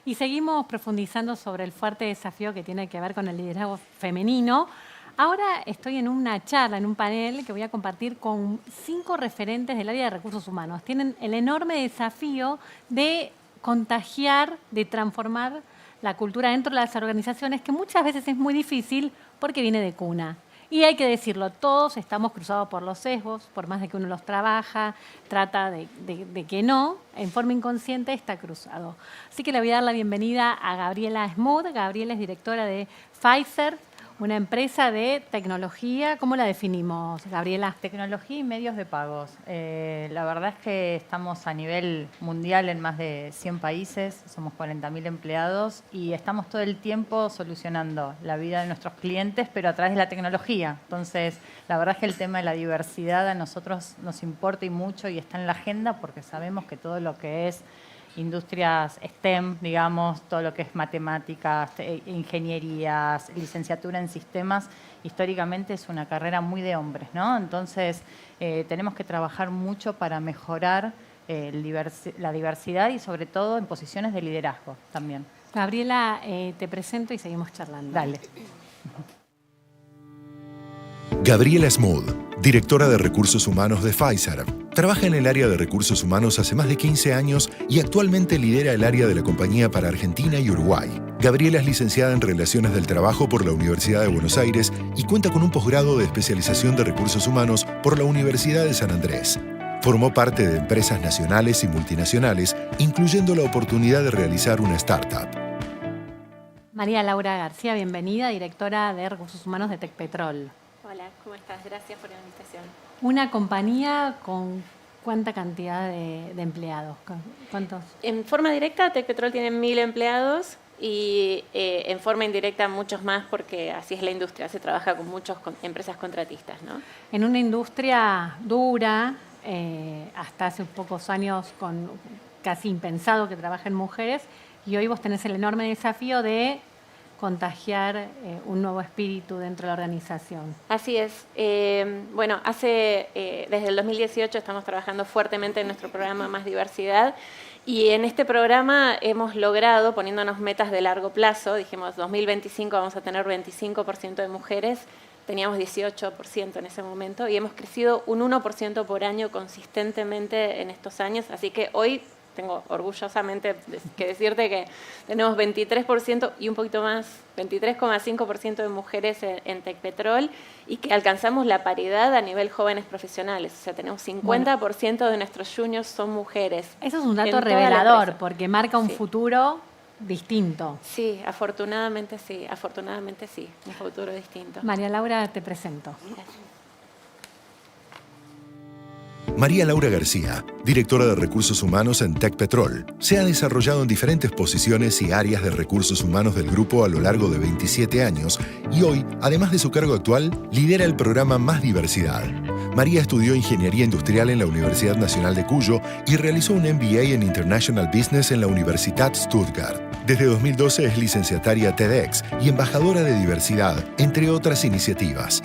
Y seguimos profundizando sobre el fuerte desafío que tiene que ver con el liderazgo femenino. Ahora estoy en una charla, en un panel que voy a compartir con 5 referentes del área de recursos humanos. Tienen el enorme desafío de contagiar, de transformar la cultura dentro de las organizaciones, que muchas veces es muy difícil porque viene de cuna. Y hay que decirlo, todos estamos cruzados por los sesgos, por más de que uno los trabaja, trata de que no, en forma inconsciente está cruzado. Así que le voy a dar la bienvenida a Gabriela Smoot. Gabriela es directora de Pfizer, una empresa de tecnología. ¿Cómo la definimos, Gabriela? Tecnología y medios de pagos. La verdad es que estamos a nivel mundial en más de 100 países, somos 40.000 empleados y estamos todo el tiempo solucionando la vida de nuestros clientes, pero a través de la tecnología. Entonces, la verdad es que el tema de la diversidad a nosotros nos importa y mucho y está en la agenda porque sabemos que todo lo que es industrias STEM, digamos, todo lo que es matemáticas, ingenierías, licenciatura en sistemas, históricamente es una carrera muy de hombres, ¿no? Entonces, tenemos que trabajar mucho para mejorar la diversidad y sobre todo en posiciones de liderazgo también. Gabriela, te presento y seguimos charlando. Dale. Gabriela Smoot, directora de Recursos Humanos de Pfizer. Trabaja en el área de recursos humanos hace más de 15 años y actualmente lidera el área de la compañía para Argentina y Uruguay. Gabriela es licenciada en Relaciones del Trabajo por la Universidad de Buenos Aires y cuenta con un posgrado de especialización de recursos humanos por la Universidad de San Andrés. Formó parte de empresas nacionales y multinacionales, incluyendo la oportunidad de realizar una startup. María Laura García, bienvenida, directora de Recursos Humanos de Tecpetrol. Hola, ¿cómo estás? Gracias por la invitación. Una compañía con ¿cuánta cantidad de empleados? ¿Cuántos? En forma directa, Tecpetrol tiene 1.000 empleados y en forma indirecta muchos más porque así es la industria, se trabaja con muchas empresas contratistas, ¿no? En una industria dura, hasta hace pocos años casi impensado que trabajen mujeres, y hoy vos tenés el enorme desafío de contagiar un nuevo espíritu dentro de la organización. Así es. Bueno, desde el 2018 estamos trabajando fuertemente en nuestro programa Más Diversidad y en este programa hemos logrado, poniéndonos metas de largo plazo, dijimos 2025 vamos a tener 25% de mujeres, teníamos 18% en ese momento y hemos crecido un 1% por año consistentemente en estos años, así que hoy tengo orgullosamente que decirte que tenemos 23% y un poquito más, 23,5% de mujeres en Tecpetrol y que alcanzamos la paridad a nivel jóvenes profesionales. O sea, tenemos 50% de nuestros juniors son mujeres. Eso es un dato revelador porque marca un futuro distinto. Sí, afortunadamente sí, un futuro distinto. María Laura, te presento. Gracias. María Laura García, directora de Recursos Humanos en Tecpetrol, se ha desarrollado en diferentes posiciones y áreas de recursos humanos del grupo a lo largo de 27 años y hoy, además de su cargo actual, lidera el programa Más Diversidad. María estudió Ingeniería Industrial en la Universidad Nacional de Cuyo y realizó un MBA en International Business en la Universidad Stuttgart. Desde 2012 es licenciataria TEDx y embajadora de diversidad, entre otras iniciativas.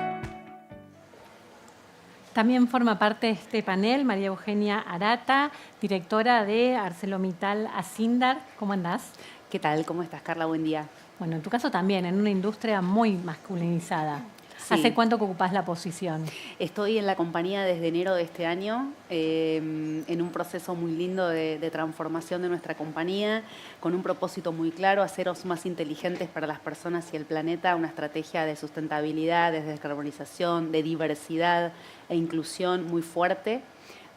También forma parte de este panel María Eugenia Arata, directora de ArcelorMittal Acindar. ¿Cómo andás? ¿Qué tal? ¿Cómo estás, Carla? Buen día. Bueno, en tu caso también, en una industria muy masculinizada. Sí. ¿Hace cuánto que ocupás la posición? Estoy en la compañía desde enero de este año, en un proceso muy lindo de transformación de nuestra compañía, con un propósito muy claro, haceros más inteligentes para las personas y el planeta, una estrategia de sustentabilidad, de descarbonización, de diversidad e inclusión muy fuerte,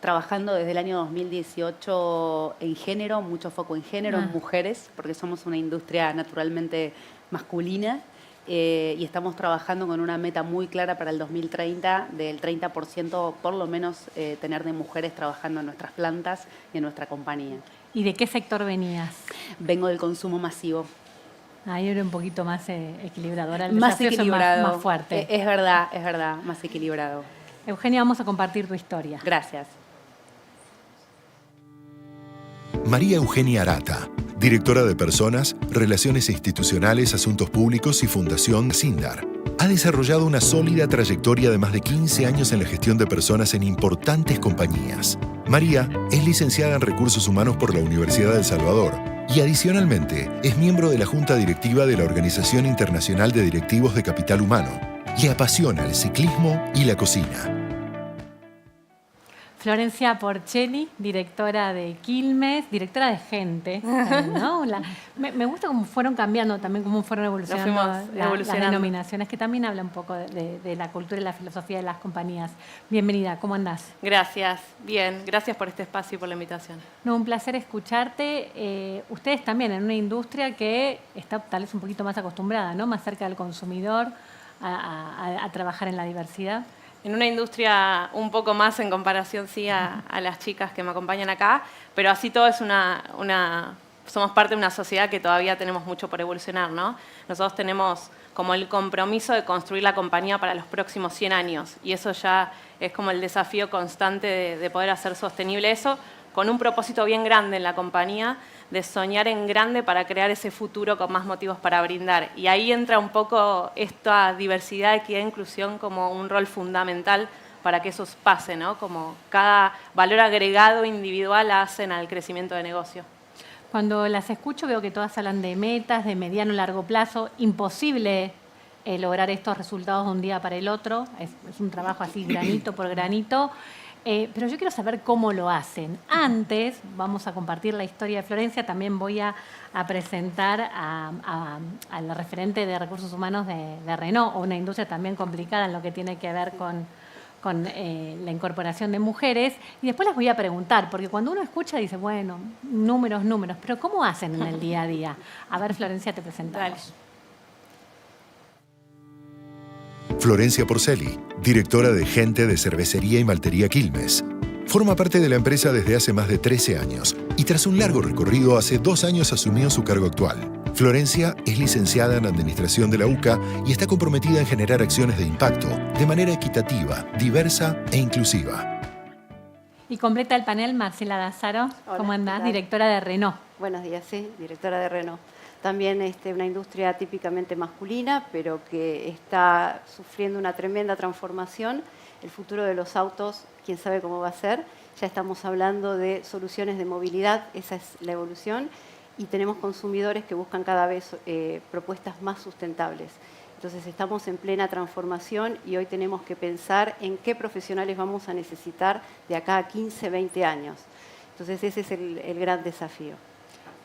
trabajando desde el año 2018 en género, mucho foco en género, en mujeres, porque somos una industria naturalmente masculina. Y estamos trabajando con una meta muy clara para el 2030 del 30% por lo menos tener de mujeres trabajando en nuestras plantas y en nuestra compañía. ¿Y de qué sector venías? Vengo del consumo masivo. Ahí era un poquito más equilibrado. Ahora el Más desafío es equilibrado. más fuerte. Es verdad, más equilibrado. Eugenia, vamos a compartir tu historia. Gracias. María Eugenia Arata, directora de Personas, Relaciones Institucionales, Asuntos Públicos y Fundación Acindar. Ha desarrollado una sólida trayectoria de más de 15 años en la gestión de personas en importantes compañías. María es licenciada en Recursos Humanos por la Universidad de El Salvador y adicionalmente es miembro de la Junta Directiva de la Organización Internacional de Directivos de Capital Humano. Le apasiona el ciclismo y la cocina. Florencia Porchelli, directora de Quilmes, directora de Gente, ¿no? Me gusta cómo fueron cambiando también, cómo fueron evolucionando, las denominaciones, que también habla un poco de la cultura y la filosofía de las compañías. Bienvenida, ¿cómo andás? Gracias, bien, gracias por este espacio y por la invitación. No, un placer escucharte. Ustedes también en una industria que está tal vez un poquito más acostumbrada, ¿no? Más cerca del consumidor, a trabajar en la diversidad. En una industria un poco más en comparación, sí, a las chicas que me acompañan acá, pero así todo es somos parte de una sociedad que todavía tenemos mucho por evolucionar, ¿no? Nosotros tenemos como el compromiso de construir la compañía para los próximos 100 años y eso ya es como el desafío constante de poder hacer sostenible eso, con un propósito bien grande en la compañía, de soñar en grande para crear ese futuro con más motivos para brindar. Y ahí entra un poco esta diversidad, equidad e inclusión como un rol fundamental para que eso pase, ¿no? Como cada valor agregado individual hacen al crecimiento de negocio. Cuando las escucho veo que todas hablan de metas, de mediano y largo plazo. Imposible lograr estos resultados de un día para el otro. Es un trabajo así granito por granito. Pero yo quiero saber cómo lo hacen. Antes, vamos a compartir la historia de Florencia, también voy a presentar al referente de recursos humanos de Renault, una industria también complicada en lo que tiene que ver con la incorporación de mujeres. Y después les voy a preguntar, porque cuando uno escucha dice, bueno, números, pero ¿cómo hacen en el día a día? A ver, Florencia, te presentamos. Dale. Florencia Porchelli, directora de Gente de Cervecería y Maltería Quilmes. Forma parte de la empresa desde hace más de 13 años y tras un largo recorrido, hace 2 años asumió su cargo actual. Florencia es licenciada en Administración de la UCA y está comprometida en generar acciones de impacto de manera equitativa, diversa e inclusiva. Y completa el panel Marcela Dazzaro. Hola, ¿Cómo andás? ¿qué tal? Directora de Renault. Buenos días, sí, directora de Renault. También una industria típicamente masculina, pero que está sufriendo una tremenda transformación. El futuro de los autos, quién sabe cómo va a ser. Ya estamos hablando de soluciones de movilidad, esa es la evolución. Y tenemos consumidores que buscan cada vez propuestas más sustentables. Entonces estamos en plena transformación y hoy tenemos que pensar en qué profesionales vamos a necesitar de acá a 15, 20 años. Entonces ese es el gran desafío.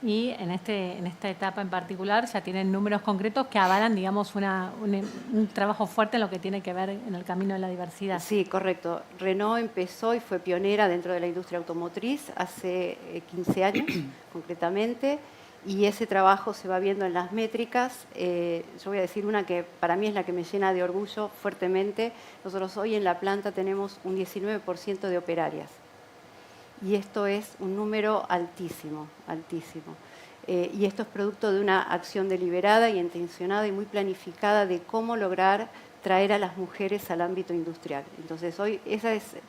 Y en esta etapa en particular ya tienen números concretos que avalan, digamos, un trabajo fuerte en lo que tiene que ver en el camino de la diversidad. Sí, correcto. Renault empezó y fue pionera dentro de la industria automotriz hace 15 años, concretamente, y ese trabajo se va viendo en las métricas. Yo voy a decir una que para mí es la que me llena de orgullo fuertemente. Nosotros hoy en la planta tenemos un 19% de operarias. Y esto es un número altísimo, altísimo. Y esto es producto de una acción deliberada y intencionada y muy planificada de cómo lograr traer a las mujeres al ámbito industrial. Entonces, hoy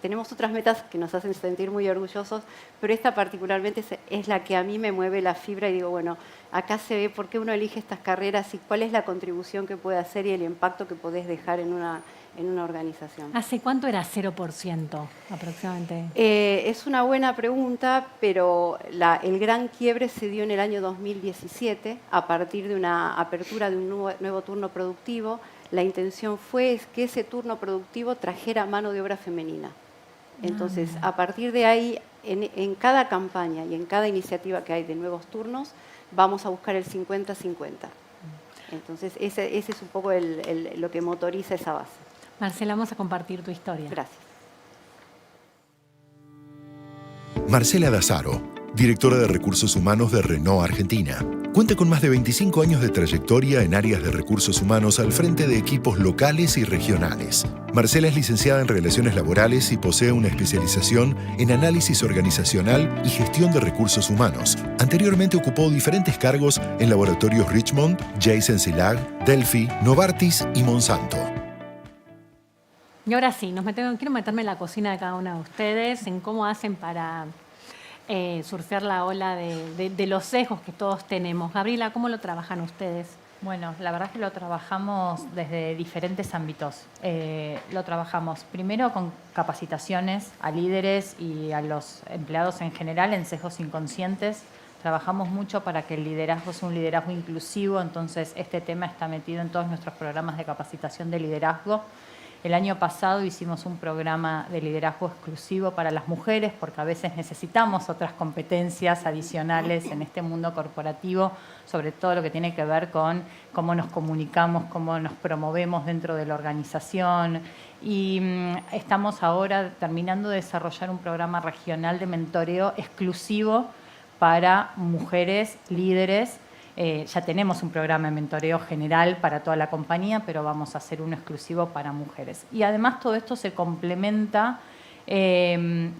tenemos otras metas que nos hacen sentir muy orgullosos, pero esta particularmente es la que a mí me mueve la fibra y digo, bueno, acá se ve por qué uno elige estas carreras y cuál es la contribución que puede hacer y el impacto que podés dejar en una organización. ¿Hace cuánto era 0% aproximadamente? Es una buena pregunta, pero el gran quiebre se dio en el año 2017 a partir de una apertura de un nuevo turno productivo. La intención fue que ese turno productivo trajera mano de obra femenina. Entonces, a partir de ahí, en cada campaña y en cada iniciativa que hay de nuevos turnos, vamos a buscar el 50-50. Entonces, ese es un poco lo que motoriza esa base. Marcela, vamos a compartir tu historia. Gracias. Marcela Dazzaro, directora de Recursos Humanos de Renault Argentina. Cuenta con más de 25 años de trayectoria en áreas de recursos humanos al frente de equipos locales y regionales. Marcela es licenciada en Relaciones Laborales y posee una especialización en análisis organizacional y gestión de recursos humanos. Anteriormente ocupó diferentes cargos en laboratorios Richmond, Jason Silag, Delphi, Novartis y Monsanto. Y ahora sí, quiero meterme en la cocina de cada una de ustedes, en cómo hacen para surfear la ola de los sesgos que todos tenemos. Gabriela, ¿cómo lo trabajan ustedes? Bueno, la verdad es que lo trabajamos desde diferentes ámbitos. Lo trabajamos primero con capacitaciones a líderes y a los empleados en general en sesgos inconscientes. Trabajamos mucho para que el liderazgo sea un liderazgo inclusivo, entonces este tema está metido en todos nuestros programas de capacitación de liderazgo. El año pasado hicimos un programa de liderazgo exclusivo para las mujeres porque a veces necesitamos otras competencias adicionales en este mundo corporativo, sobre todo lo que tiene que ver con cómo nos comunicamos, cómo nos promovemos dentro de la organización. Y estamos ahora terminando de desarrollar un programa regional de mentoreo exclusivo para mujeres líderes. Ya tenemos un programa de mentoreo general para toda la compañía, pero vamos a hacer uno exclusivo para mujeres. Y además todo esto se complementa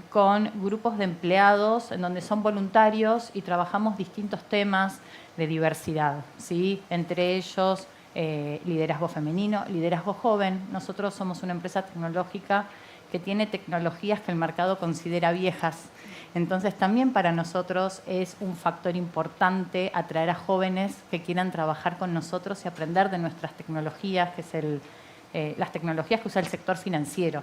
con grupos de empleados en donde son voluntarios y trabajamos distintos temas de diversidad, ¿sí? Entre ellos liderazgo femenino, liderazgo joven. Nosotros somos una empresa tecnológica que tiene tecnologías que el mercado considera viejas. Entonces también para nosotros es un factor importante atraer a jóvenes que quieran trabajar con nosotros y aprender de nuestras tecnologías, que es las tecnologías que usa el sector financiero.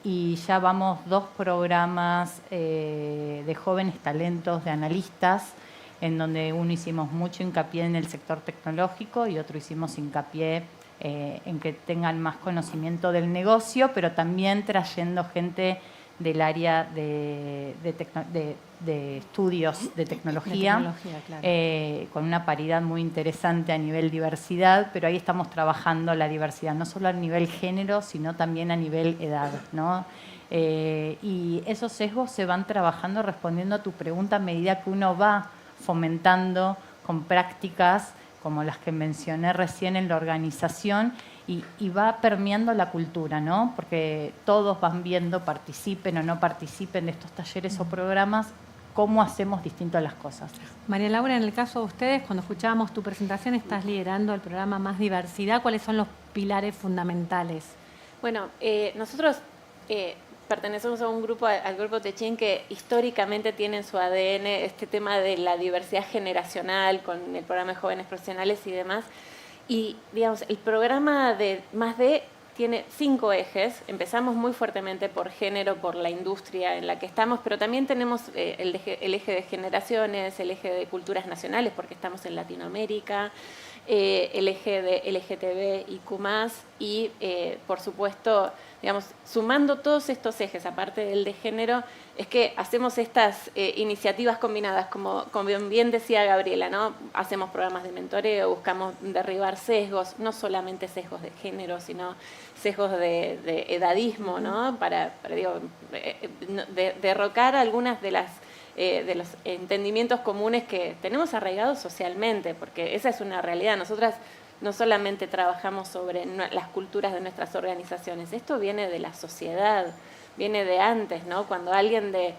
Y ya vamos 2 programas de jóvenes talentos, de analistas, en donde uno hicimos mucho hincapié en el sector tecnológico y otro hicimos hincapié en que tengan más conocimiento del negocio, pero también trayendo gente del área de estudios de tecnología, claro. con una paridad muy interesante a nivel diversidad, pero ahí estamos trabajando la diversidad, no solo a nivel género, sino también a nivel edad, ¿no? Y esos sesgos se van trabajando respondiendo a tu pregunta a medida que uno va fomentando con prácticas como las que mencioné recién en la organización, y va permeando la cultura, ¿no? Porque todos van viendo, participen o no participen de estos talleres o programas, cómo hacemos distinto las cosas. María Laura, en el caso de ustedes, cuando escuchábamos tu presentación, estás liderando el programa Más Diversidad. ¿Cuáles son los pilares fundamentales? Bueno, nosotros pertenecemos a un grupo, al grupo Techin, que históricamente tiene en su ADN este tema de la diversidad generacional con el programa de jóvenes profesionales y demás. Y, digamos, el programa de +D tiene 5 ejes. Empezamos muy fuertemente por género, por la industria en la que estamos, pero también tenemos el eje de generaciones, el eje de culturas nacionales, porque estamos en Latinoamérica, el eje de LGTBIQ+, y, por supuesto, digamos, sumando todos estos ejes, aparte del de género, es que hacemos estas iniciativas combinadas, como bien decía Gabriela, ¿no? Hacemos programas de mentoreo, buscamos derribar sesgos, no solamente sesgos de género, sino sesgos de edadismo, ¿no? Para derrocar algunas de los entendimientos comunes que tenemos arraigados socialmente, porque esa es una realidad. Nosotras no solamente trabajamos sobre las culturas de nuestras organizaciones, esto viene de la sociedad, viene de antes, ¿no? Cuando alguien de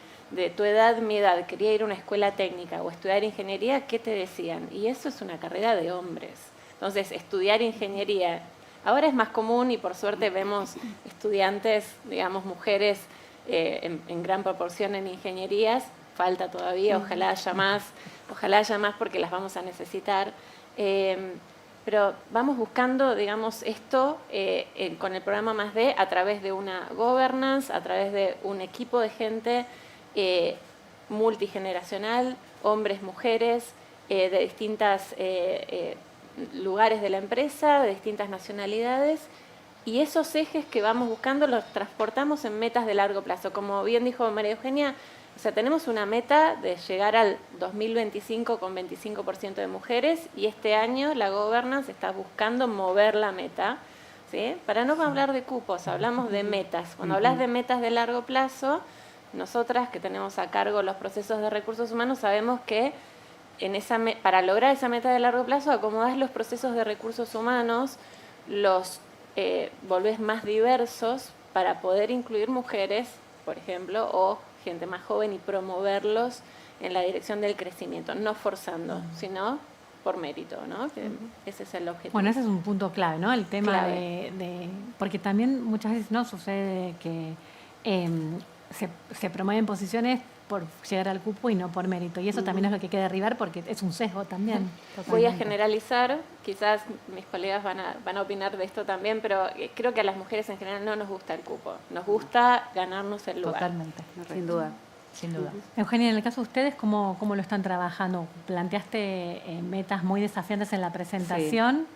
tu edad, mi edad, quería ir a una escuela técnica o estudiar ingeniería, ¿qué te decían? Y eso es una carrera de hombres. Entonces, estudiar ingeniería ahora es más común y por suerte vemos estudiantes, digamos, mujeres en gran proporción en ingenierías. Falta todavía, ojalá haya más porque las vamos a necesitar. Pero vamos buscando, digamos, esto con el programa +D a través de una governance, a través de un equipo de gente multigeneracional, hombres, mujeres, de distintos lugares de la empresa, de distintas nacionalidades, y esos ejes que vamos buscando los transportamos en metas de largo plazo. Como bien dijo María Eugenia, o sea, tenemos una meta de llegar al 2025 con 25% de mujeres, y este año la governance está buscando mover la meta, ¿sí? Para no hablar de cupos, hablamos de metas. Cuando hablas de metas de largo plazo, nosotras que tenemos a cargo los procesos de recursos humanos sabemos que para lograr esa meta de largo plazo acomodás los procesos de recursos humanos, los volvés más diversos para poder incluir mujeres, por ejemplo, o gente más joven, y promoverlos en la dirección del crecimiento, no forzando, sino por mérito, ¿no? Que ese es el objetivo. Bueno, ese es un punto clave, ¿no? El tema Clave. porque también muchas veces no sucede que se promueven posiciones por llegar al cupo y no por mérito. Y eso también es lo que hay que derribar porque es un sesgo también. Voy a Totalmente. generalizar, quizás mis colegas van a opinar de esto también, pero creo que a las mujeres en general no nos gusta el cupo, nos gusta ganarnos el lugar. Totalmente. Sin duda. sin duda. Eugenia, en el caso de ustedes, ¿cómo lo están trabajando? Planteaste metas muy desafiantes en la presentación.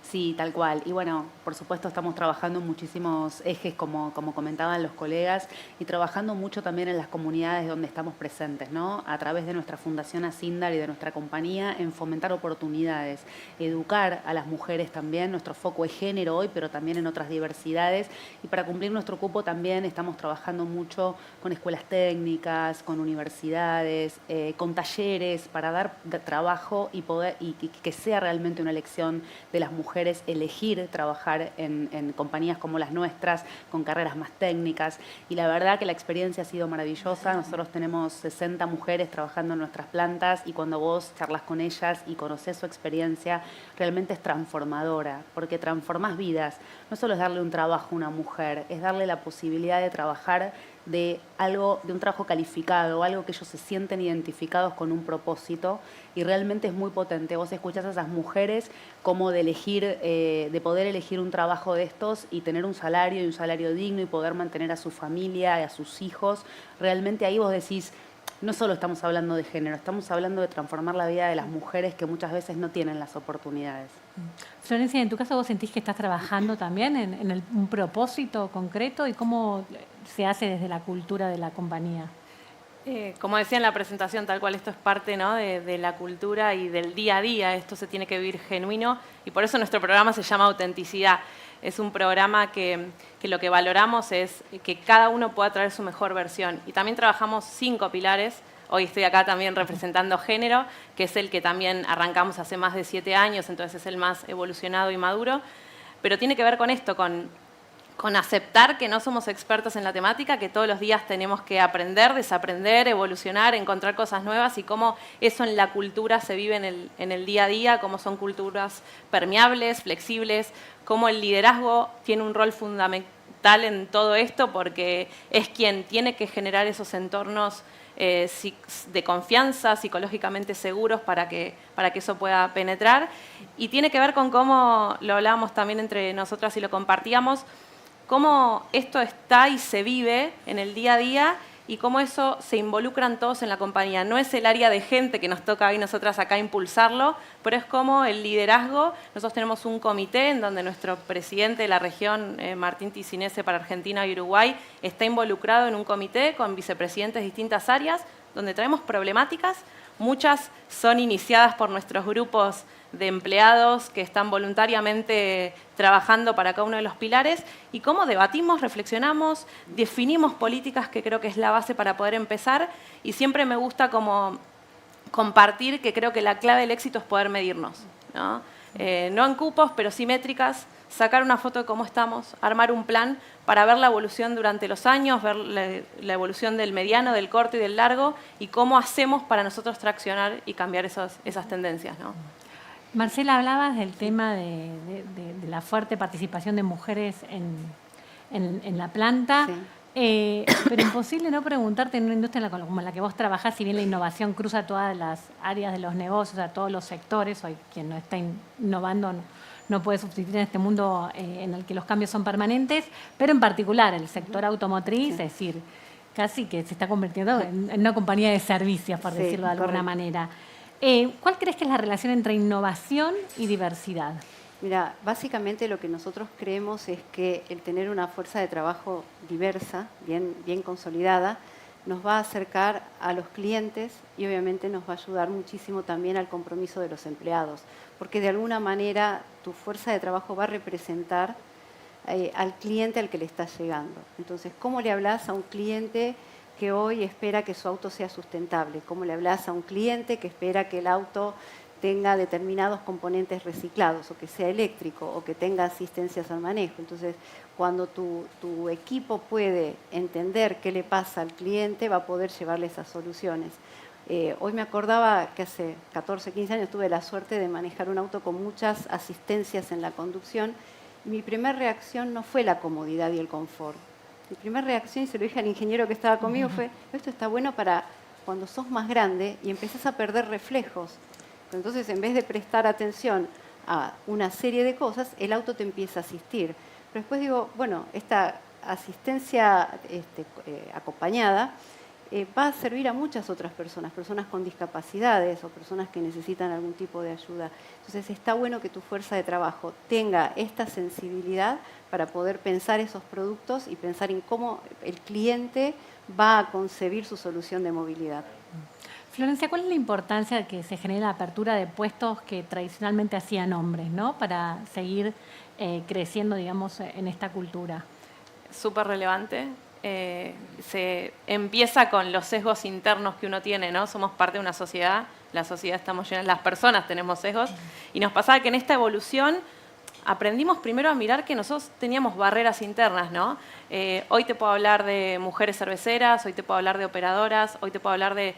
Sí, tal cual. Y bueno, por supuesto estamos trabajando en muchísimos ejes, como comentaban los colegas, y trabajando mucho también en las comunidades donde estamos presentes, ¿no? A través de nuestra Fundación Asindar y de nuestra compañía, en fomentar oportunidades, educar a las mujeres también. Nuestro foco es género hoy, pero también en otras diversidades. Y para cumplir nuestro cupo también estamos trabajando mucho con escuelas técnicas, con universidades, con talleres, para dar trabajo y que sea realmente una elección de las mujeres elegir trabajar en compañías como las nuestras, con carreras más técnicas. Y la verdad que la experiencia ha sido maravillosa. Nosotros tenemos 60 mujeres trabajando en nuestras plantas y cuando vos charlas con ellas y conoces su experiencia, realmente es transformadora, porque transformás vidas. No solo es darle un trabajo a una mujer, es darle la posibilidad de trabajar de un trabajo calificado, algo que ellos se sienten identificados con un propósito, y realmente es muy potente. Vos escuchás a esas mujeres como de poder elegir un trabajo de estos y tener un salario digno y poder mantener a su familia y a sus hijos. Realmente ahí vos decís, no solo estamos hablando de género, estamos hablando de transformar la vida de las mujeres que muchas veces no tienen las oportunidades. Florencia, en tu caso, ¿vos sentís que estás trabajando también en un propósito concreto y cómo se hace desde la cultura de la compañía? Como decía en la presentación, tal cual esto es parte, ¿no?, de la cultura y del día a día. Esto se tiene que vivir genuino y por eso nuestro programa se llama Autenticidad. Es un programa que lo que valoramos es que cada uno pueda traer su mejor versión. Y también trabajamos 5 pilares. Hoy estoy acá también representando género, que es el que también arrancamos hace más de 7 años, entonces es el más evolucionado y maduro. Pero tiene que ver con esto, con aceptar que no somos expertos en la temática, que todos los días tenemos que aprender, desaprender, evolucionar, encontrar cosas nuevas y cómo eso en la cultura se vive en el día a día, cómo son culturas permeables, flexibles, cómo el liderazgo tiene un rol fundamental en todo esto porque es quien tiene que generar esos entornos de confianza, psicológicamente seguros para que eso pueda penetrar. Y tiene que ver con cómo, lo hablábamos también entre nosotras y lo compartíamos, cómo esto está y se vive en el día a día y cómo eso se involucran todos en la compañía. No es el área de gente que nos toca hoy nosotras acá impulsarlo, pero es como el liderazgo. Nosotros tenemos un comité en donde nuestro presidente de la región, Martín Ticinese para Argentina y Uruguay, está involucrado en un comité con vicepresidentes de distintas áreas, donde traemos problemáticas. Muchas son iniciadas por nuestros grupos de empleados que están voluntariamente trabajando para cada uno de los pilares y cómo debatimos, reflexionamos, definimos políticas, que creo que es la base para poder empezar, y siempre me gusta como compartir que creo que la clave del éxito es poder medirnos, ¿no? No en cupos, pero sí métricas, sacar una foto de cómo estamos, armar un plan para ver la evolución durante los años, ver la evolución del mediano, del corto y del largo, y cómo hacemos para nosotros traccionar y cambiar esas tendencias, ¿no? Marcela, hablabas del tema de la fuerte participación de mujeres en la planta, sí. Pero imposible no preguntarte en una industria como la que vos trabajás, si bien la innovación cruza todas las áreas de los negocios, a todos los sectores, hoy quien no está innovando no puede subsistir en este mundo en el que los cambios son permanentes, pero en particular el sector automotriz, sí. Es decir, casi que se está convirtiendo en una compañía de servicios, por decirlo de alguna manera. ¿Cuál crees que es la relación entre innovación y diversidad? Mira, básicamente lo que nosotros creemos es que el tener una fuerza de trabajo diversa, bien consolidada, nos va a acercar a los clientes y obviamente nos va a ayudar muchísimo también al compromiso de los empleados, porque de alguna manera tu fuerza de trabajo va a representar al cliente al que le estás llegando. Entonces, ¿cómo le hablas a un cliente que hoy espera que su auto sea sustentable? ¿Cómo le hablas a un cliente que espera que el auto tenga determinados componentes reciclados, o que sea eléctrico, o que tenga asistencias al manejo? Entonces, cuando tu equipo puede entender qué le pasa al cliente, va a poder llevarle esas soluciones. Hoy me acordaba que hace 14, 15 años tuve la suerte de manejar un auto con muchas asistencias en la conducción, y mi primera reacción no fue la comodidad y el confort. Mi primera reacción, y se lo dije al ingeniero que estaba conmigo, fue: esto está bueno para cuando sos más grande y empezás a perder reflejos. Entonces, en vez de prestar atención a una serie de cosas, el auto te empieza a asistir. Pero después digo, bueno, esta asistencia acompañada va a servir a muchas otras personas, personas con discapacidades o personas que necesitan algún tipo de ayuda. Entonces está bueno que tu fuerza de trabajo tenga esta sensibilidad para poder pensar esos productos y pensar en cómo el cliente va a concebir su solución de movilidad. Florencia, ¿cuál es la importancia de que se genere la apertura de puestos que tradicionalmente hacían hombres, ¿no? Para seguir creciendo, digamos, en esta cultura? Súper relevante. Se empieza con los sesgos internos que uno tiene, ¿no? Somos parte de una sociedad, la sociedad estamos llenas, las personas tenemos sesgos, y nos pasaba que en esta evolución aprendimos primero a mirar que nosotros teníamos barreras internas, ¿no? Hoy te puedo hablar de mujeres cerveceras, hoy te puedo hablar de operadoras, hoy te puedo hablar de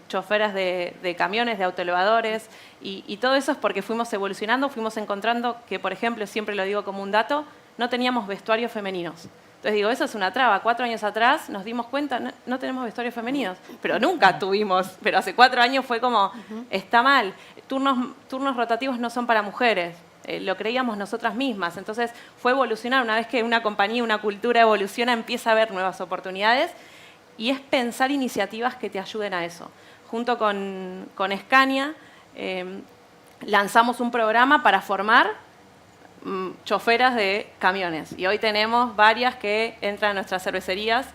choferas de camiones, de autoelevadores, y todo eso es porque fuimos evolucionando, fuimos encontrando que, por ejemplo, siempre lo digo como un dato, no teníamos vestuarios femeninos. Entonces digo, eso es una traba. 4 años atrás nos dimos cuenta, no tenemos vestuarios femeninos, pero nunca tuvimos, pero hace 4 años fue como, está mal, turnos rotativos no son para mujeres. Lo creíamos nosotras mismas. Entonces fue evolucionar. Una vez que una compañía, una cultura evoluciona, empieza a haber nuevas oportunidades y es pensar iniciativas que te ayuden a eso. Junto con Scania lanzamos un programa para formar choferas de camiones y hoy tenemos varias que entran a nuestras cervecerías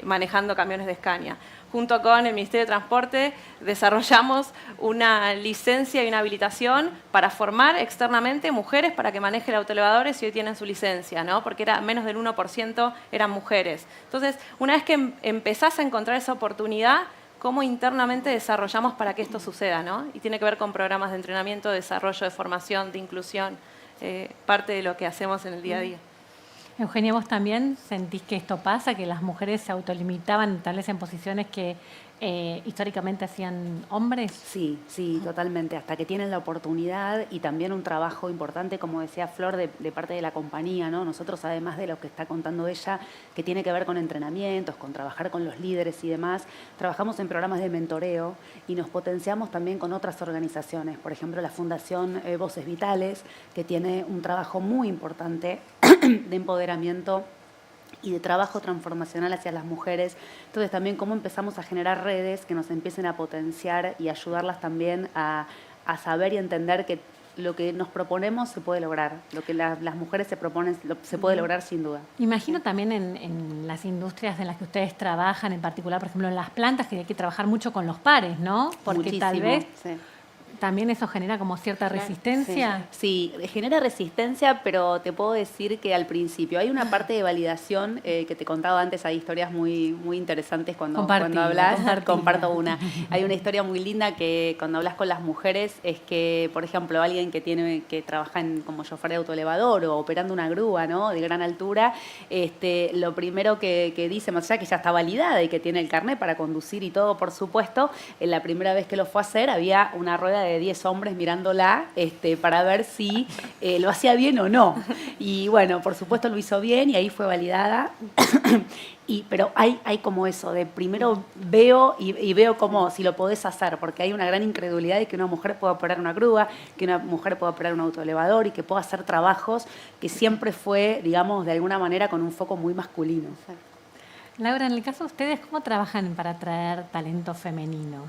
manejando camiones de Scania. Junto con el Ministerio de Transporte desarrollamos una licencia y una habilitación para formar externamente mujeres para que manejen autoelevadores y hoy tienen su licencia, ¿no? Porque era menos del 1% eran mujeres. Entonces, una vez que empezás a encontrar esa oportunidad, ¿cómo internamente desarrollamos para que esto suceda, ¿no? Y tiene que ver con programas de entrenamiento, de desarrollo, de formación, de inclusión, parte de lo que hacemos en el día a día. Eugenia, ¿vos también sentís que esto pasa, que las mujeres se autolimitaban tal vez en posiciones que históricamente hacían hombres? Sí, sí, totalmente. Hasta que tienen la oportunidad y también un trabajo importante, como decía Flor, de parte de la compañía, ¿no? Nosotros, además de lo que está contando ella, que tiene que ver con entrenamientos, con trabajar con los líderes y demás, trabajamos en programas de mentoreo y nos potenciamos también con otras organizaciones. Por ejemplo, la Fundación Voces Vitales, que tiene un trabajo muy importante de empoderamiento y de trabajo transformacional hacia las mujeres. Entonces también cómo empezamos a generar redes que nos empiecen a potenciar y ayudarlas también a saber y entender que lo que nos proponemos se puede lograr, lo que las mujeres se proponen se puede lograr sin duda. Imagino también en las industrias en las que ustedes trabajan, en particular, por ejemplo, en las plantas, que hay que trabajar mucho con los pares, ¿no? Porque muchísimo, tal vez sí. también eso genera como cierta resistencia. Sí, genera resistencia, pero te puedo decir que al principio hay una parte de validación que te contaba antes, hay historias muy, muy interesantes cuando hablas, comparto una. Hay una historia muy linda que cuando hablas con las mujeres es que, por ejemplo, alguien que trabaja como chofer de autoelevador o operando una grúa, ¿no? De gran altura, lo primero que dice, más allá que ya está validada y que tiene el carnet para conducir y todo, por supuesto, la primera vez que lo fue a hacer había una rueda de 10 hombres mirándola para ver si lo hacía bien o no. Y bueno, por supuesto lo hizo bien y ahí fue validada. Pero hay como eso, de primero veo y veo como si lo podés hacer, porque hay una gran incredulidad de que una mujer pueda operar una grúa, que una mujer pueda operar un autoelevador y que pueda hacer trabajos que siempre fue, digamos, de alguna manera con un foco muy masculino. Laura, en el caso de ustedes, ¿cómo trabajan para atraer talento femenino?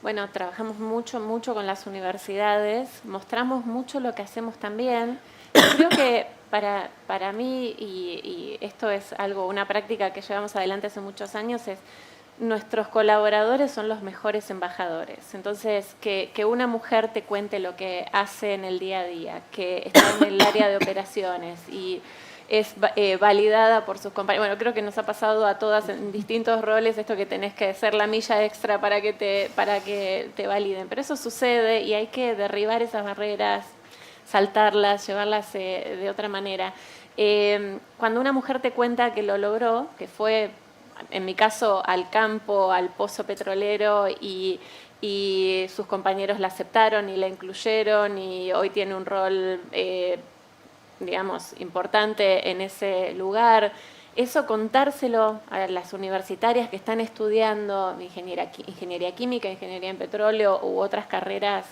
Bueno, trabajamos mucho con las universidades, mostramos mucho lo que hacemos también. Creo que para mí, y esto es una práctica que llevamos adelante hace muchos años, es nuestros colaboradores son los mejores embajadores. Entonces, que una mujer te cuente lo que hace en el día a día, que está en el área de operaciones y es validada por sus compañeros. Bueno, creo que nos ha pasado a todas en distintos roles esto que tenés que hacer la milla extra para que te validen. Pero eso sucede y hay que derribar esas barreras, saltarlas, llevarlas de otra manera. Cuando una mujer te cuenta que lo logró, que fue, en mi caso, al campo, al pozo petrolero y sus compañeros la aceptaron y la incluyeron y hoy tiene un rol digamos, importante en ese lugar. Eso contárselo a las universitarias que están estudiando ingeniería química, ingeniería en petróleo u otras carreras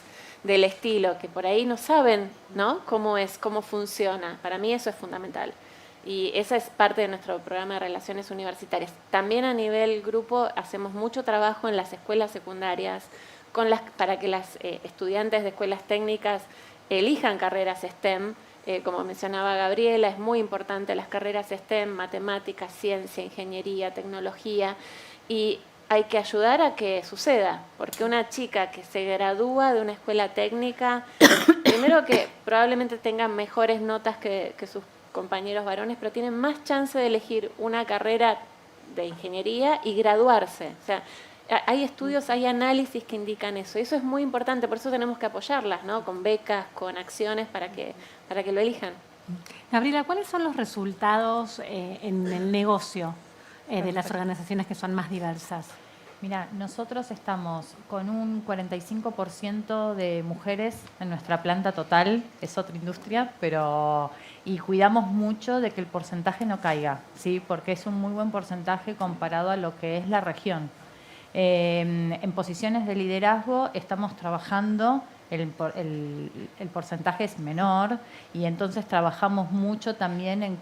del estilo, que por ahí no saben, ¿no? Cómo funciona. Para mí eso es fundamental. Y esa es parte de nuestro programa de relaciones universitarias. También a nivel grupo hacemos mucho trabajo en las escuelas secundarias para que las estudiantes de escuelas técnicas elijan carreras STEM. Como mencionaba Gabriela, es muy importante las carreras STEM, matemáticas, ciencia, ingeniería, tecnología, y hay que ayudar a que suceda, porque una chica que se gradúa de una escuela técnica, primero que probablemente tenga mejores notas que sus compañeros varones, pero tienen más chance de elegir una carrera de ingeniería y graduarse. O sea, hay estudios, hay análisis que indican eso. Y eso es muy importante, por eso tenemos que apoyarlas, ¿no? Con becas, con acciones para que lo elijan. Gabriela, ¿cuáles son los resultados en el negocio de las organizaciones que son más diversas? Mira, nosotros estamos con un 45% de mujeres en nuestra planta total, es otra industria, y cuidamos mucho de que el porcentaje no caiga, ¿sí? Porque es un muy buen porcentaje comparado a lo que es la región. En posiciones de liderazgo estamos trabajando, el porcentaje es menor, y entonces trabajamos mucho también en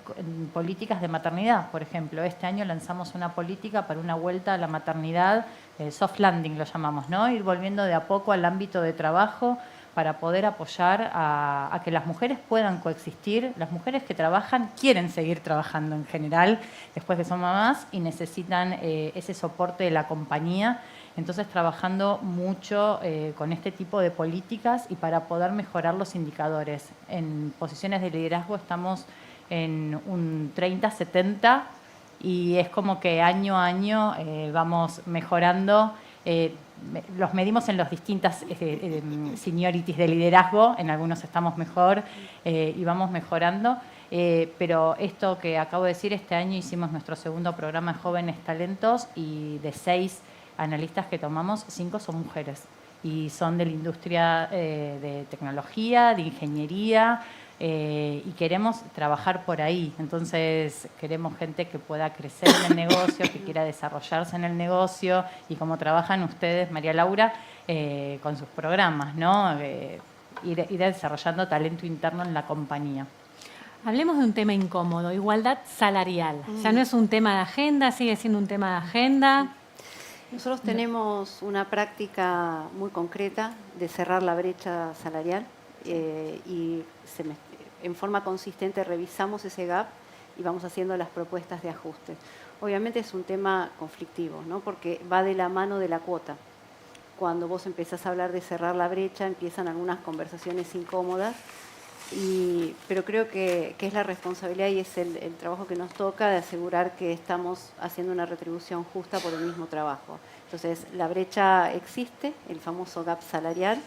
políticas de maternidad. Por ejemplo, este año lanzamos una política para una vuelta a la maternidad, soft landing lo llamamos, ¿no? Ir volviendo de a poco al ámbito de trabajo para poder apoyar a que las mujeres puedan coexistir. Las mujeres que trabajan quieren seguir trabajando en general después que son mamás y necesitan ese soporte de la compañía. Entonces, trabajando mucho con este tipo de políticas y para poder mejorar los indicadores. En posiciones de liderazgo estamos en un 30-70 y es como que año a año vamos mejorando. Los medimos en las distintas seniorities de liderazgo, en algunos estamos mejor y vamos mejorando. Pero esto que acabo de decir, este año hicimos nuestro segundo programa de Jóvenes Talentos y de 6 analistas que tomamos, 5 son mujeres y son de la industria de tecnología, de ingeniería, y queremos trabajar por ahí. Entonces queremos gente que pueda crecer en el negocio, que quiera desarrollarse en el negocio, y como trabajan ustedes, María Laura, con sus programas, ¿no? Ir desarrollando talento interno en la compañía. Hablemos de un tema incómodo, igualdad salarial. Ya no es un tema de agenda, sigue siendo un tema de agenda. Nosotros tenemos una práctica muy concreta de cerrar la brecha salarial y en forma consistente revisamos ese gap y vamos haciendo las propuestas de ajuste. Obviamente es un tema conflictivo, ¿no? Porque va de la mano de la cuota. Cuando vos empezás a hablar de cerrar la brecha, empiezan algunas conversaciones incómodas, pero creo que es la responsabilidad y es el trabajo que nos toca de asegurar que estamos haciendo una retribución justa por el mismo trabajo. Entonces, la brecha existe, el famoso gap salarial,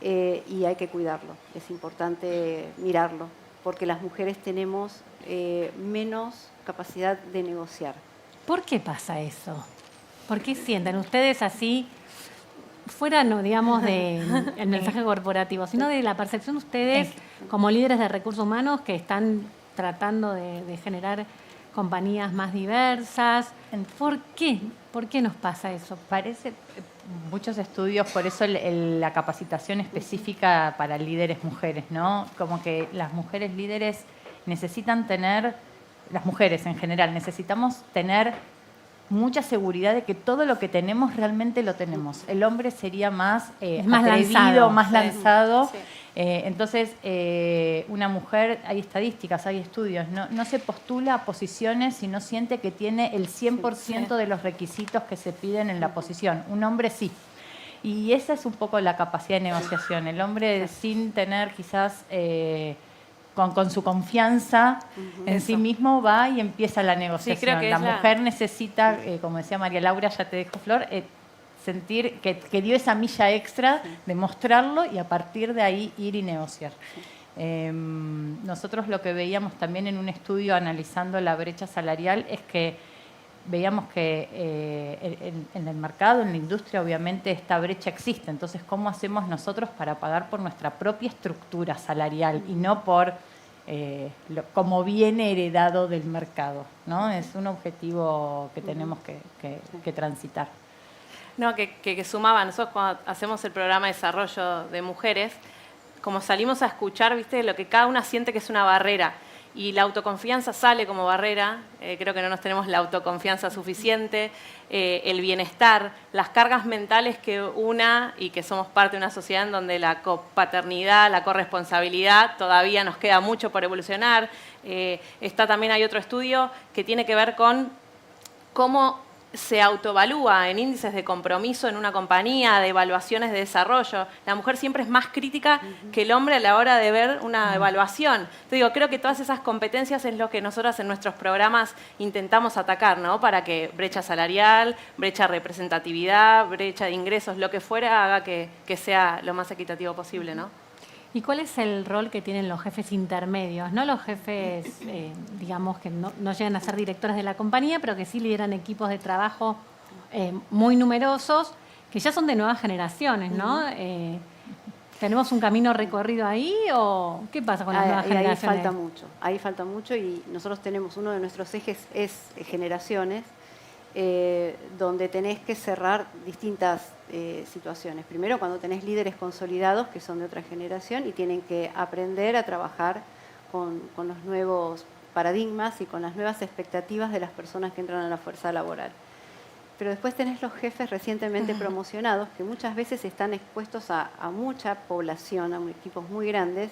y hay que cuidarlo. Es importante mirarlo, porque las mujeres tenemos menos capacidad de negociar. ¿Por qué pasa eso? ¿Por qué sienten ustedes así, fuera, no digamos, del mensaje corporativo, sino de la percepción de ustedes como líderes de recursos humanos que están tratando de generar compañías más diversas? ¿Por qué? ¿Por qué nos pasa eso? Parece muchos estudios, por eso la capacitación específica para líderes mujeres, ¿no? Como que las mujeres líderes necesitan tener, las mujeres en general, necesitamos tener mucha seguridad de que todo lo que tenemos realmente lo tenemos. El hombre sería más atrevido, más lanzado. Sí. Entonces, una mujer, hay estadísticas, hay estudios, no se postula a posiciones si no siente que tiene el 100% de los requisitos que se piden en la posición. Un hombre sí. Y esa es un poco la capacidad de negociación. El hombre sin tener quizás... Con su confianza en sí mismo va y empieza la negociación. Sí, creo que la mujer necesita, como decía María Laura, ya te dejo Flor, sentir que dio esa milla extra, demostrarlo y a partir de ahí ir y negociar. Nosotros lo que veíamos también en un estudio analizando la brecha salarial es que veíamos que en el mercado, en la industria, obviamente esta brecha existe. Entonces, ¿cómo hacemos nosotros para pagar por nuestra propia estructura salarial y no por como viene heredado del mercado, ¿no? Es un objetivo que tenemos que transitar. No, que sumaba, nosotros cuando hacemos el programa de desarrollo de mujeres, como salimos a escuchar, ¿viste? Lo que cada una siente que es una barrera. y la autoconfianza sale como barrera. Creo que no nos tenemos la autoconfianza suficiente, el bienestar, las cargas mentales que y que somos parte de una sociedad en donde la copaternidad, la corresponsabilidad, todavía nos queda mucho por evolucionar. También hay otro estudio que tiene que ver con cómo se autoevalúa en índices de compromiso en una compañía, de evaluaciones de desarrollo. La mujer siempre es más crítica que el hombre a la hora de ver una evaluación. Te digo, creo que todas esas competencias es lo que nosotras en nuestros programas intentamos atacar, ¿no? Para que brecha salarial, brecha de representatividad, brecha de ingresos, lo que fuera, haga que sea lo más equitativo posible, ¿no? ¿Y cuál es el rol que tienen los jefes intermedios? No los jefes, digamos, que no llegan a ser directores de la compañía, pero que sí lideran equipos de trabajo muy numerosos, que ya son de nuevas generaciones, ¿no? ¿Tenemos un camino recorrido ahí o qué pasa con las nuevas generaciones? Ahí falta mucho y nosotros tenemos uno de nuestros ejes es generaciones, donde tenés que cerrar distintas situaciones. Primero, cuando tenés líderes consolidados que son de otra generación y tienen que aprender a trabajar con los nuevos paradigmas y con las nuevas expectativas de las personas que entran a la fuerza laboral. Pero después tenés los jefes recientemente promocionados que muchas veces están expuestos a mucha población, a equipos muy grandes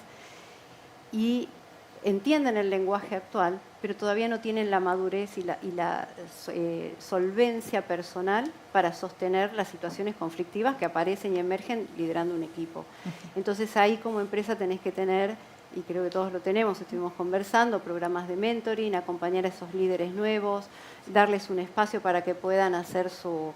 y entienden el lenguaje actual, pero todavía no tienen la madurez y la solvencia personal para sostener las situaciones conflictivas que aparecen y emergen liderando un equipo. Entonces ahí como empresa tenés que tener, y creo que todos lo tenemos, estuvimos conversando, programas de mentoring, acompañar a esos líderes nuevos, darles un espacio para que puedan hacer su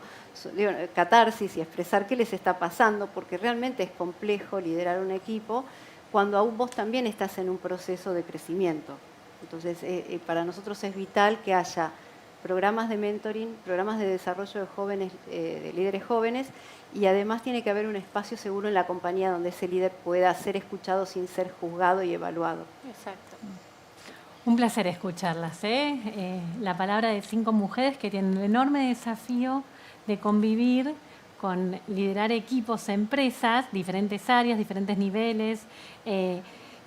catarsis y expresar qué les está pasando, porque realmente es complejo liderar un equipo cuando aún vos también estás en un proceso de crecimiento. Entonces, para nosotros es vital que haya programas de mentoring, programas de desarrollo de jóvenes, de líderes jóvenes, y además tiene que haber un espacio seguro en la compañía donde ese líder pueda ser escuchado sin ser juzgado y evaluado. Exacto. Un placer escucharlas, la palabra de 5 mujeres que tienen el enorme desafío de convivir con liderar equipos, empresas, diferentes áreas, diferentes niveles.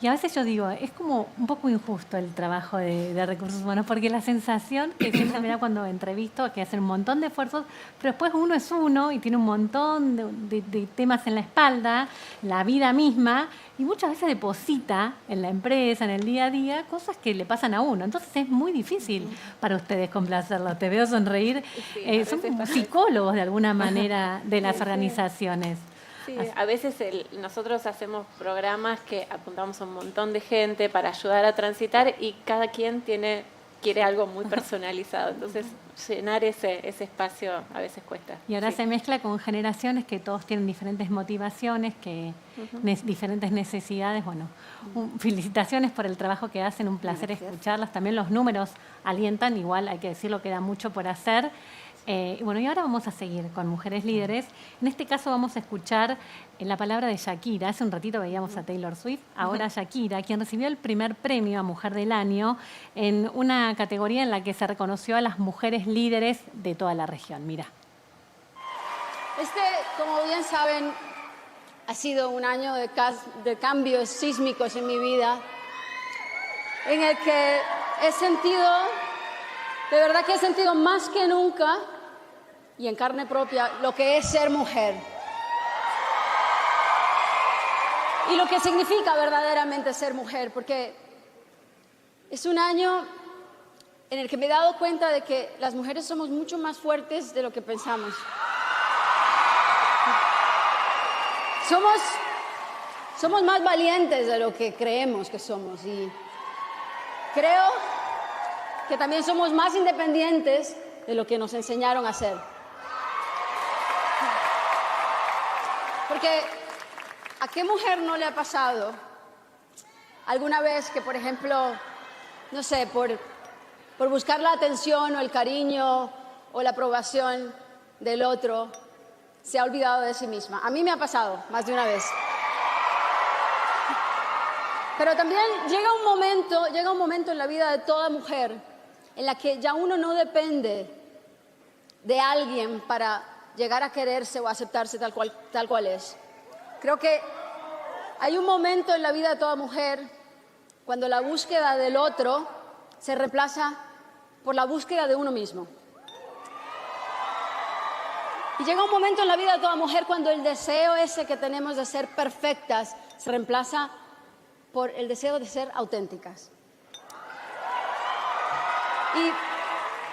Y a veces yo digo, es como un poco injusto el trabajo de recursos humanos, porque la sensación que siempre me da cuando entrevisto, que hacen un montón de esfuerzos, pero después uno es uno y tiene un montón de temas en la espalda, la vida misma, y muchas veces deposita en la empresa, en el día a día, cosas que le pasan a uno. Entonces es muy difícil para ustedes complacerlos. Te veo sonreír. Sí, son psicólogos de alguna manera de las organizaciones. Sí, a veces nosotros hacemos programas que apuntamos a un montón de gente para ayudar a transitar y cada quien quiere algo muy personalizado. Entonces, llenar ese espacio a veces cuesta. Y ahora se mezcla con generaciones que todos tienen diferentes motivaciones, diferentes necesidades. Bueno, felicitaciones por el trabajo que hacen, un placer escucharlas. También los números alientan, igual hay que decirlo, queda mucho por hacer. Bueno, y ahora vamos a seguir con Mujeres Líderes. En este caso vamos a escuchar la palabra de Shakira. Hace un ratito veíamos a Taylor Swift, ahora Shakira, quien recibió el primer premio a Mujer del Año en una categoría en la que se reconoció a las mujeres líderes de toda la región. Mira. Como bien saben, ha sido un año de cambios sísmicos en mi vida, en el que de verdad que he sentido más que nunca y en carne propia lo que es ser mujer y lo que significa verdaderamente ser mujer, porque es un año en el que me he dado cuenta de que las mujeres somos mucho más fuertes de lo que pensamos. Somos más valientes de lo que creemos que somos y creo que también somos más independientes de lo que nos enseñaron a ser. Porque ¿a qué mujer no le ha pasado alguna vez que, por ejemplo, no sé, por buscar la atención o el cariño o la aprobación del otro, se ha olvidado de sí misma? A mí me ha pasado más de una vez. Pero también llega un momento en la vida de toda mujer en la que ya uno no depende de alguien para llegar a quererse o aceptarse tal cual es. Creo que hay un momento en la vida de toda mujer cuando la búsqueda del otro se reemplaza por la búsqueda de uno mismo. Y llega un momento en la vida de toda mujer cuando el deseo ese que tenemos de ser perfectas se reemplaza por el deseo de ser auténticas.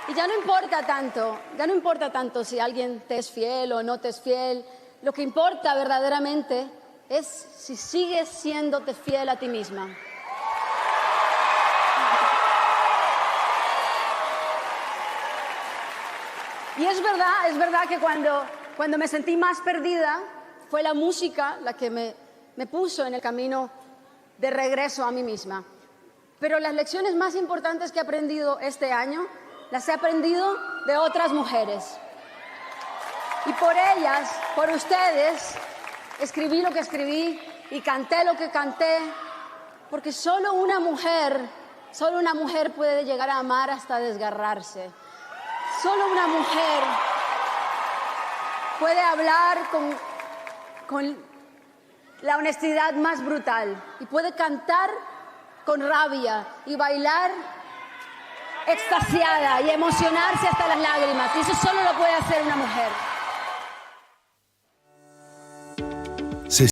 Y ya no importa tanto si alguien te es fiel o no te es fiel. Lo que importa verdaderamente es si sigues siéndote fiel a ti misma. Y es verdad que cuando me sentí más perdida, fue la música la que me puso en el camino de regreso a mí misma. Pero las lecciones más importantes que he aprendido este año, las he aprendido de otras mujeres. Y por ellas, por ustedes, escribí lo que escribí y canté lo que canté, porque solo una mujer puede llegar a amar hasta desgarrarse. Solo una mujer puede hablar con la honestidad más brutal y puede cantar con rabia y bailar extasiada y emocionarse hasta las lágrimas. Y eso solo lo puede hacer una mujer.